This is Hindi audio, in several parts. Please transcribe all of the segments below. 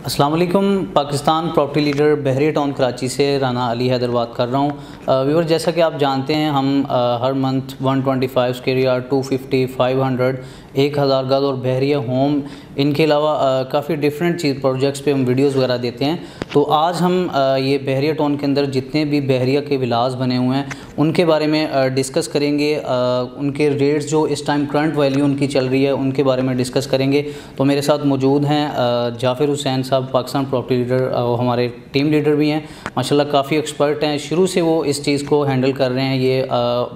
अस्सलाम वालेकुम। पाकिस्तान प्रॉपर्टी लीडर बहरिया टाउन कराची से राना अली हैदर बात कर रहा हूँ। व्यूअर, जैसा कि आप जानते हैं हम हर मंथ 125 स्क्वायर यार्ड, 250, 500, 1000 गज और बहरिया होम, इनके अलावा काफ़ी डिफरेंट चीज़ प्रोजेक्ट्स पे हम वीडियोस वगैरह देते हैं। तो आज हम ये बहरिया टाउन के अंदर जितने भी बहरिया के विलास बने हुए हैं उनके बारे में डिस्कस करेंगे। उनके रेट्स जो इस टाइम करंट वैल्यू उनकी चल रही है उनके बारे में डिस्कस करेंगे। तो मेरे साथ मौजूद हैं जाफिर हुसैन साहब, पाकिस्तान प्रॉपर्टी लीडर, हमारे टीम लीडर भी हैं माशाल्लाह, काफ़ी एक्सपर्ट हैं। शुरू से वो इस चीज़ को हैंडल कर रहे हैं, ये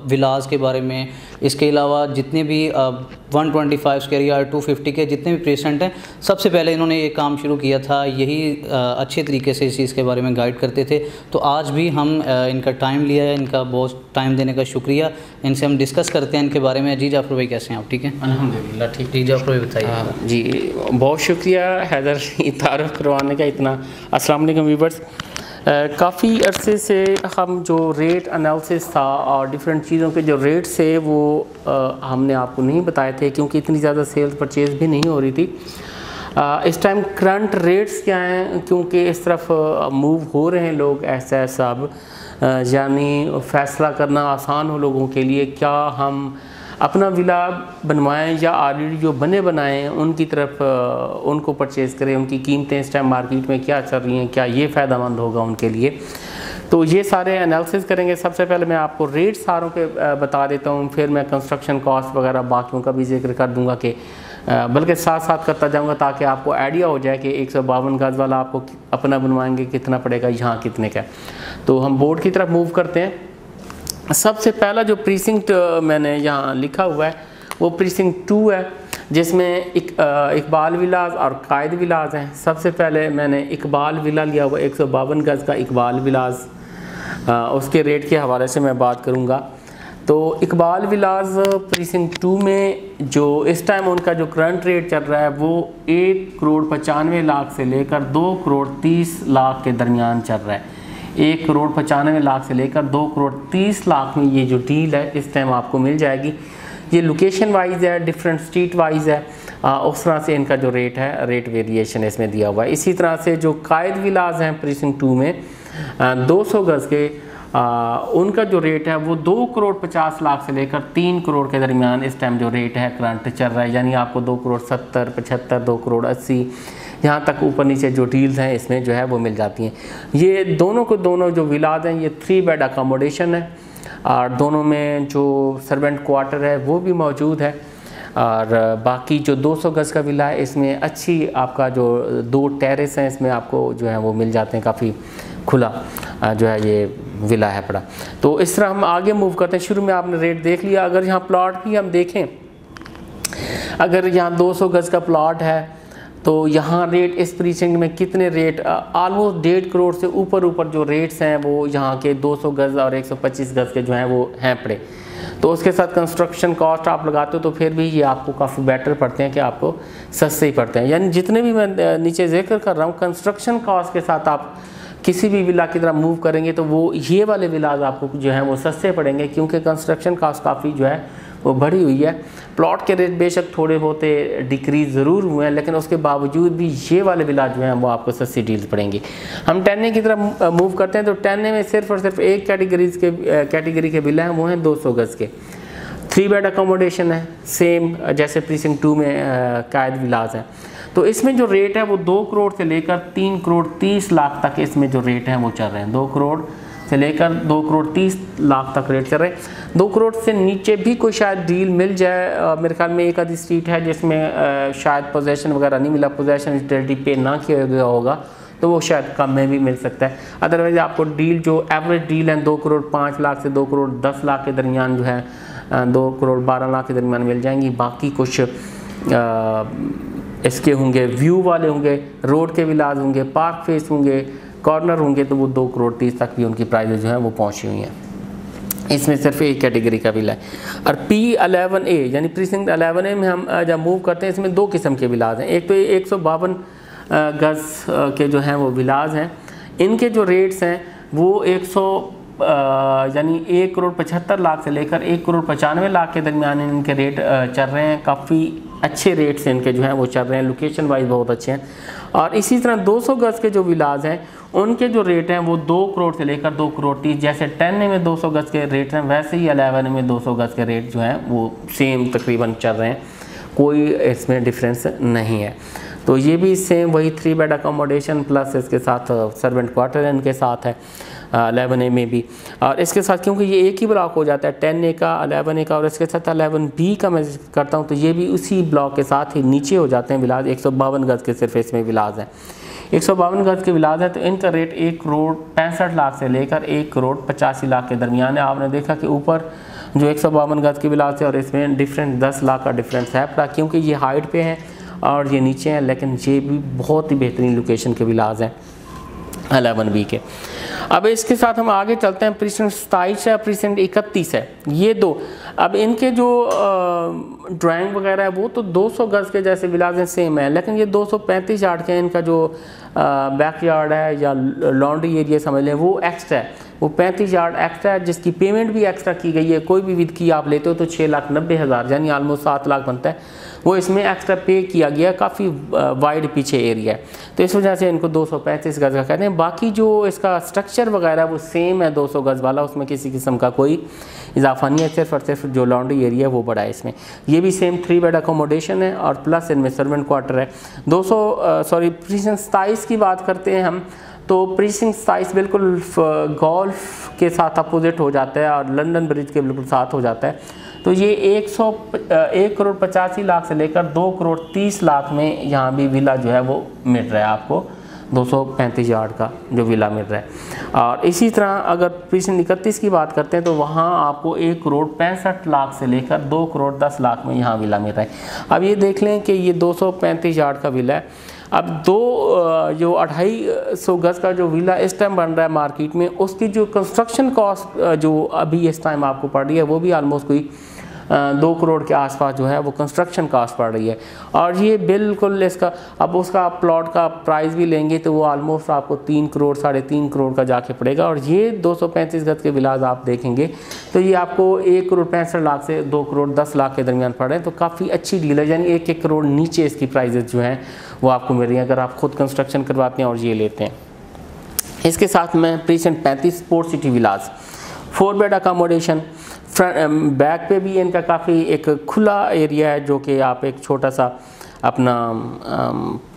विलास के बारे में। इसके अलावा जितने भी 125 स्क्वायर यार्ड, 250 के जितने भी पेशेंट हैं, सबसे पहले इन्होंने ये काम शुरू किया था। यही अच्छे तरीके से इस चीज़ के बारे में गाइड करते थे। तो आज भी हम इनका टाइम लिया है, इनका बहुत टाइम देने का शुक्रिया। इनसे हम डिस्कस करते हैं इनके बारे में। जी जाफर भाई, कैसे हैं आप? ठीक है अल्हम्दुलिल्लाह, ठीक। जी जाफर भाई बताइए। जी बहुत शुक्रिया हैदर तारुफ करवाने का इतना। अस्सलाम वालेकुम व्यूअर्स, काफ़ी अरसे से हम जो रेट एनालिसिस था और डिफरेंट चीज़ों के जो रेट्स थे वो हमने आपको नहीं बताए थे, क्योंकि इतनी ज़्यादा सेल्स परचेज़ भी नहीं हो रही थी। इस टाइम करंट रेट्स क्या हैं, क्योंकि इस तरफ मूव हो रहे हैं लोग ऐसा सब, यानी फ़ैसला करना आसान हो लोगों के लिए, क्या हम अपना विला बनवाएं या ऑलरेडी जो बने बनाए हैं उनकी तरफ उनको परचेज़ करें। उनकी कीमतें इस टाइम मार्केट में क्या चल रही हैं, क्या ये फ़ायदेमंद होगा उनके लिए। तो ये सारे एनालिसिस करेंगे। सबसे पहले मैं आपको रेट सारों के बता देता हूँ, फिर मैं कंस्ट्रक्शन कॉस्ट वगैरह बाकियों का भी जिक्र कर दूँगा, कि बल्कि साथ साथ करता जाऊँगा ताकि आपको आइडिया हो जाए कि 152 गज वाला आपको अपना बनवाएंगे कितना पड़ेगा, यहाँ कितने का। तो हम बोर्ड की तरफ मूव करते हैं। सबसे पहला जो प्रीसिंक्ट मैंने यहाँ लिखा हुआ है वो प्रीसिंक्ट 2 है, जिसमें इकबाल विलास और कायद विलास हैं। सबसे पहले मैंने इकबाल विला लिया हुआ 152 गज का इकबाल विलास, उसके रेट के हवाले से मैं बात करूँगा। तो इकबाल विलास प्रीसिंक्ट 2 में जो इस टाइम उनका जो करंट रेट चल रहा है वो 1,95,00,000 से लेकर 2,30,00,000 के दरमियान चल रहा है। 1,95,00,000 से लेकर 2,30,00,000 में ये जो डील है इस टाइम आपको मिल जाएगी। ये लोकेशन वाइज है, डिफरेंट स्ट्रीट वाइज है, उस तरह से इनका जो रेट है, रेट वेरिएशन इसमें दिया हुआ है। इसी तरह से जो कायद विलास हैं प्रीसिंक्ट 2 में 200 गज के, उनका जो रेट है वो 2,50,00,000 से लेकर 3 करोड़ के दरमियान इस टाइम जो रेट है करंट चल रहा है। यानी आपको 2,70,00,000, 75,00,000, 2,80,00,000 यहाँ तक ऊपर नीचे जो डील्स हैं इसमें जो है वो मिल जाती हैं। ये दोनों को दोनों जो विलास हैं ये 3 बेड अकोमोडेशन है, और दोनों में जो सर्वेंट क्वार्टर है वो भी मौजूद है। और बाकी जो 200 गज का विला है इसमें अच्छी आपका जो 2 टेरेस हैं इसमें आपको जो है वो मिल जाते हैं, काफ़ी खुला जो है ये विला है पड़ा। तो इस तरह हम आगे मूव करते हैं। शुरू में आपने रेट देख लिया। अगर यहाँ प्लॉट भी हम देखें, अगर यहाँ 200 गज का प्लॉट है तो यहाँ रेट इस प्रीसिंक्ट में कितने रेट, ऑलमोस्ट 1.5 करोड़ से ऊपर जो रेट्स हैं वो यहाँ के 200 गज और 125 गज के जो हैं वो हैं पड़े। तो उसके साथ कंस्ट्रक्शन कॉस्ट आप लगाते हो तो फिर भी ये आपको काफ़ी बेटर पड़ते हैं, कि आपको सस्ते ही पड़ते हैं। यानी जितने भी मैं नीचे जिक्र कर रहा हूँ, कंस्ट्रक्शन कॉस्ट के साथ आप किसी भी विला की तरह मूव करेंगे तो वो ये वाले विलाज आपको जो हैं वो सस्ते पड़ेंगे, क्योंकि कंस्ट्रक्शन कॉस्ट काफ़ी जो है वो बढ़ी हुई है। प्लॉट के रेट बेशक थोड़े बहुत डिक्रीज ज़रूर हुए हैं, लेकिन उसके बावजूद भी ये वाले विलाज जो हैं वो आपको सस्ती डील्स पड़ेंगी। हम 10A की तरफ मूव करते हैं। तो 10A में सिर्फ और सिर्फ एक कैटेगरी के विला हैं, वो हैं 200 गज के 3 बेड अकोमोडेशन है, सेम जैसे प्रीसिंक्ट 2 में कायद विलास हैं। तो इसमें जो रेट है वो 2 करोड़ से लेकर 3,30,00,000 तक इसमें जो रेट हैं वो चल रहे हैं। 2 करोड़ से लेकर 2,30,00,000 तक रेट चल रहे हैं। 2 करोड़ से नीचे भी कोई शायद डील मिल जाए। मेरे ख्याल में एक आधी स्ट्रीट है जिसमें शायद पोजेशन वगैरह नहीं मिला, पोजेशन स्टेटी पे ना किया गया होगा, तो वो शायद कम में भी मिल सकता है। अदरवाइज आपको डील जो एवरेज डील है 2,05,00,000 से 2,10,00,000 के दरमियान जो है 2,12,00,000 के दरमियान मिल जाएंगी। बाकी कुछ इसके होंगे व्यू वाले होंगे, रोड के विलाज होंगे, पार्क फेस होंगे, कॉर्नर होंगे, तो वो 2,30,00,000 तक भी उनकी प्राइस जो है वो पहुंची हुई हैं। इसमें सिर्फ एक कैटेगरी का विला है। और P11A यानी प्रीसिंक्ट 11A में हम जब मूव करते हैं, इसमें 2 किस्म के विलाज हैं। एक तो 152 गज के जो हैं वो विलाज हैं, इनके जो रेट्स हैं वो 1,75,00,000 से लेकर 1,95,00,000 के दरमियान इनके रेट चल रहे हैं। काफ़ी अच्छे रेट से इनके जो हैं वो चल रहे हैं, लोकेशन वाइज बहुत अच्छे हैं। और इसी तरह 200 गज़ के जो विलाज हैं उनके जो रेट हैं वो 2 करोड़ से लेकर 2 करोड़ 30, जैसे 10 में 200 गज़ के रेट हैं वैसे ही 11 में 200 गज़ के रेट जो हैं वो सेम तकरीबन चल रहे हैं, कोई इसमें डिफरेंस नहीं है। तो ये भी सेम वही 3 बेड अकोमोडेशन प्लस इसके साथ सर्वेंट क्वार्टर इनके साथ है 11A में भी। और इसके साथ क्योंकि ये एक ही ब्लॉक हो जाता है 10A का 11A का, और इसके साथ 11B का मैं करता हूँ तो ये भी उसी ब्लॉक के साथ ही नीचे हो जाते हैं विलाज। 152 गज़ के सिर्फ इसमें विलाज हैं, 152 गज़ के विलाज है। तो इनका रेट 1 करोड़ 65 लाख से लेकर 1 करोड़ 85 लाख के दरमियान है। आपने देखा कि ऊपर जो 152 गज़ के विलाज है और इसमें डिफरेंट 10 लाख का डिफरेंस है, क्योंकि ये हाइट पे हैं और ये नीचे हैं, लेकिन ये भी बहुत ही बेहतरीन लोकेशन के विलाज हैं 11B के। अब इसके साथ हम आगे चलते हैं, प्रीसेंट 27 है, प्रीसेंट 31 है, ये दो। अब इनके जो ड्राइंग वगैरह है वो तो 200 गज़ के जैसे विलाज हैं सेम है, लेकिन ये 235 यार्ड के इनका जो बैक यार्ड है या लॉन्ड्री एरिया समझ लें वो एक्स्ट्रा है, वो 35 यार्ड एक्स्ट्रा है, जिसकी पेमेंट भी एक्स्ट्रा की गई है। कोई भी विद की आप लेते हो तो 6,90,000 यानी ऑलमोस्ट 7 लाख बनता है, वो इसमें एक्स्ट्रा पे किया गया। काफ़ी वाइड पीछे एरिया है, तो इस वजह से इनको 235 गज़ का कहते हैं। बाकी जो इसका स्ट्रक्चर वगैरह वो सेम है 200 गज़ वाला, उसमें किसी किस्म का कोई इजाफा नहीं है, सिर्फ और सिर्फ जो लॉन्ड्री एरिया है वो बड़ा है इसमें। ये भी सेम 3 बेड अकोमोडेशन है और प्लस इनमें सर्वेंट क्वार्टर है। प्रीसेंट 27 की बात करते हैं हम, तो प्रीसिंक्ट 27 बिल्कुल गोल्फ के साथ अपोजिट हो जाता है और लंदन ब्रिज के बिल्कुल साथ हो जाता है। तो ये 1 करोड़ 85 लाख से लेकर 2 करोड़ 30 लाख में यहाँ भी विला जो है वो मिल रहा है आपको, 235 यार्ड का जो विला मिल रहा है। और इसी तरह अगर प्रीसेंट 31 की बात करते हैं तो वहाँ आपको 1 करोड़ 65 लाख से लेकर 2 करोड़ 10 लाख में यहाँ विला मिल रहा है। अब ये देख लें कि ये 235 यार्ड का विला है। अब जो 250 गज़ का जो विला इस टाइम बन रहा है मार्केट में, उसकी जो कंस्ट्रक्शन कॉस्ट जो अभी इस टाइम आपको पड़ रही है वो भी ऑलमोस्ट कोई 2 करोड़ के आसपास जो है वो कंस्ट्रक्शन कास्ट पड़ रही है। और ये बिल्कुल इसका अब उसका आप प्लॉट का प्राइस भी लेंगे तो वो ऑलमोस्ट आपको 3 करोड़ 3.5 करोड़ का जाके पड़ेगा। और ये 235 गज़ के विलाज आप देखेंगे तो ये आपको 1 करोड़ 65 लाख से 2 करोड़ 10 लाख के दरमियान पड़ रहे हैं। तो काफ़ी अच्छी डील है, यानी 1-1 करोड़ नीचे इसकी प्राइजेज जो हैं वो आपको मिल रही हैं अगर आप खुद कंस्ट्रक्शन करवाते हैं और ये लेते हैं। इसके साथ में present 35 sport city villas 4 bed accommodation, back पे भी इनका काफ़ी एक खुला एरिया है जो कि आप एक छोटा सा अपना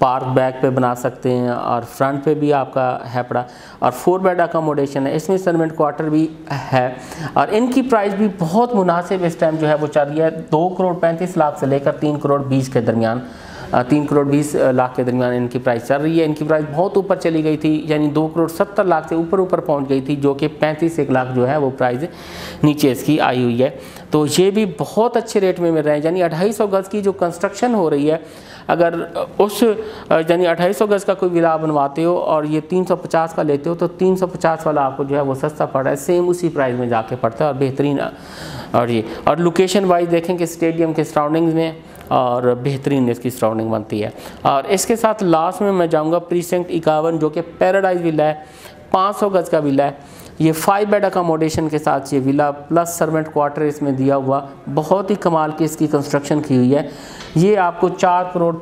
पार्क बैक पे बना सकते हैं और फ्रंट पे भी आपका है पड़ा। और 4 बेड अकोमोडेशन है, इसमें सर्वेंट क्वार्टर भी है और इनकी प्राइस भी बहुत मुनासिब इस टाइम जो है वो चल रही है 2 करोड़ 35 लाख से लेकर 3 करोड़ 20 के दरमियान, 3 करोड़ 20 लाख के दरमियान इनकी प्राइस चल रही है। इनकी प्राइस बहुत ऊपर चली गई थी, यानी 2 करोड़ 70 लाख से ऊपर पहुंच गई थी, जो कि 35 लाख जो है वो प्राइस नीचे इसकी आई हुई है। तो ये भी बहुत अच्छे रेट में मिल रहे हैं, यानी 250 गज़ की जो कंस्ट्रक्शन हो रही है, अगर उस यानी 250 गज़ का कोई विला बनवाते हो और ये 350 का लेते हो तो 350 वाला आपको जो है वो सस्ता पड़ रहा है, सेम उसी प्राइस में जाके पड़ता है और बेहतरीन। और लोकेशन वाइज देखें कि स्टेडियम के सराउंडिंग्स में और बेहतरीन इसकी सराउंडिंग बनती है। और इसके साथ लास्ट में मैं जाऊंगा प्रीसेंट 51 जो कि पैराडाइज विला है, 500 गज़ का विला है। ये 5 बेड अकोमोडेशन के साथ ये विला प्लस सर्वेंट क्वार्टर इसमें दिया हुआ, बहुत ही कमाल की इसकी कंस्ट्रक्शन की हुई है। ये आपको 4 करोड़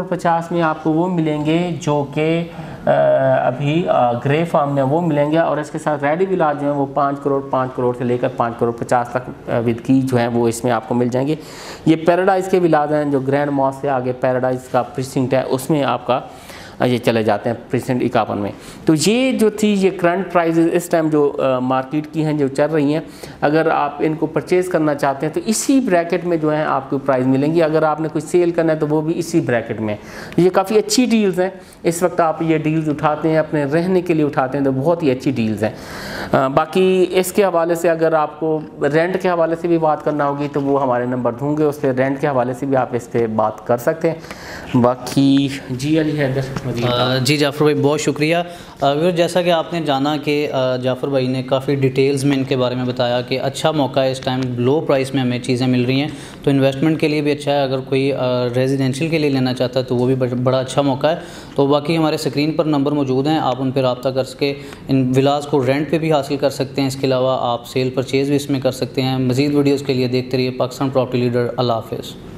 50 में आपको वो मिलेंगे जो कि अभी ग्रे फार्म में वो मिलेंगे। और इसके साथ रेडी विला जो है वो 5 करोड़ से लेकर 5 करोड़ 50 तक विद की जो है वो इसमें आपको मिल जाएंगे। ये पैराडाइज़ के विलाज हैं जो ग्रैंड मॉस से आगे पैराडाइज़ का प्रीसिंक्ट है उसमें आपका ये चले जाते हैं प्रीसेंट 51 में। तो ये जो थी ये करंट प्राइजेस इस टाइम जो मार्केट की हैं जो चल रही हैं, अगर आप इनको परचेज़ करना चाहते हैं तो इसी ब्रैकेट में जो है आपको प्राइस मिलेंगी। अगर आपने कोई सेल करना है तो वो भी इसी ब्रैकेट में। ये काफ़ी अच्छी डील्स हैं, इस वक्त आप ये डील्स उठाते हैं अपने रहने के लिए उठाते हैं तो बहुत ही अच्छी डील्स हैं। बाकी इसके हवाले से अगर आपको रेंट के हवाले से भी बात करना होगी तो वो हमारे नंबर दूँगे, उस पर रेंट के हवाले से भी आप इस पर बात कर सकते हैं। बाकी जी अली हैदर जी जाफ़र भाई बहुत शुक्रिया। व्यूअर जैसा कि आपने जाना कि जाफ़र भाई ने काफ़ी डिटेल्स में इनके बारे में बताया कि अच्छा मौका है इस टाइम, लो प्राइस में हमें चीज़ें मिल रही हैं तो इन्वेस्टमेंट के लिए भी अच्छा है। अगर कोई रेजिडेंशियल के लिए लेना चाहता है तो वो भी बड़ा अच्छा मौका है। तो बाकी हमारे स्क्रीन पर नंबर मौजूद हैं, आप उन पर रब्ता कर सके इन विलास को रेंट पर भी हासिल कर सकते हैं। इसके अलावा आप सेल परचेज़ भी इसमें कर सकते हैं। मज़ीद वीडियोज़ के लिए देखते रहिए पाकिस्तान प्रॉपर्टी लीडर। अल्लाह हाफ़िज़।